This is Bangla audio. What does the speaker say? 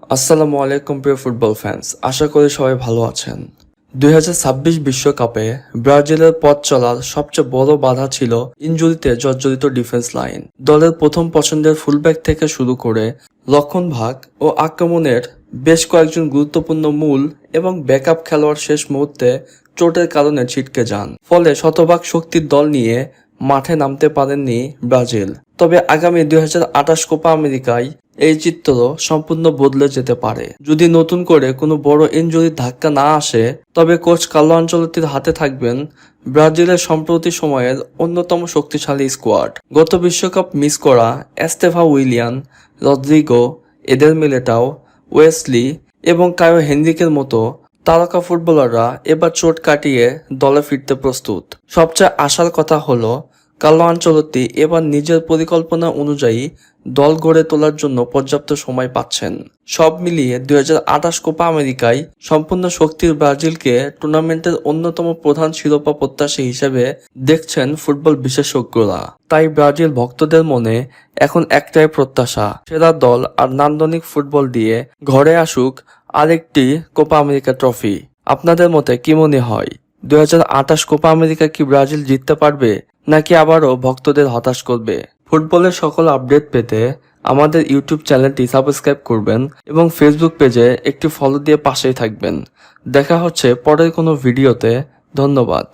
আসসালামু আলাইকুম প্রিয় ফুটবল ফ্যান্স, আশা করি সবাই ভালো আছেন। 2026 বিশ্বকাপে ব্রাজিলের পথ চলার সবচেয়ে বড় বাধা ছিল ইনজুরিতে জর্জরিত ডিফেন্স লাইন। দলের প্রথম পছন্দের ফুলব্যাক থেকে শুরু করে রক্ষণ ভাগ ও আক্রমণের বেশ কয়েকজন গুরুত্বপূর্ণ মূল এবং ব্যাকআপ খেলোয়াড় শেষ মুহূর্তে চোটের কারণে ছিটকে যান। ফলে শতভাগ শক্তির দল নিয়ে মাঠে নামতে পারেননি ব্রাজিল। তবে আগামী 2028 কোপা আমেরিকায় এই চিত্র সম্পূর্ণ বদলে যেতে পারে। যদি নতুন করে কোনো বড় ইনজুরির ধাক্কা না আসে, তবে কোচ কার্লো আনচেলত্তির হাতে থাকবেন ব্রাজিলের সম্প্রতি সময়ের অন্যতম শক্তিশালী স্কোয়াড। গত বিশ্বকাপ মিস করা Estevao Willian, Rodrygo, Eder Militao, Wesley এবং কায়ো হেনরিকের মতো তারকা ফুটবলাররা এবার চোট কাটিয়ে দলে ফিরতে প্রস্তুত। সবচেয়ে আশার কথা হলো কার্লো আনচেলত্তি এবার নিজের পরিকল্পনা অনুযায়ী দল গড়ে তোলার জন্য পর্যাপ্ত সময় পাচ্ছেন। সব মিলিয়ে 2028 কোপা আমেরিকায় সম্পূর্ণ শক্তির ব্রাজিলকে টুর্নামেন্টের অন্যতম প্রধান শিরোপা প্রত্যাশী হিসেবে দেখছেন ফুটবল বিশেষজ্ঞরা। তাই ব্রাজিল ভক্তদের মনে এখন একটাই প্রত্যাশা, সেরা দল আর নান্দনিক ফুটবল দিয়ে ঘরে আসুক আরেকটি কোপা আমেরিকা ট্রফি। আপনাদের মতে কি মনে হয়, 2028 কোপা আমেরিকা কি ব্রাজিল জিততে পারবে, নাকি আবারও ভক্তদের হতাশ করবে? ফুটবলের সকল আপডেট পেতে আমাদের ইউটিউব চ্যানেলটি সাবস্ক্রাইব করবেন এবং ফেসবুক পেজে একটি ফলো দিয়ে পাশেই থাকবেন। দেখা হচ্ছে পরের কোনো ভিডিওতে। ধন্যবাদ।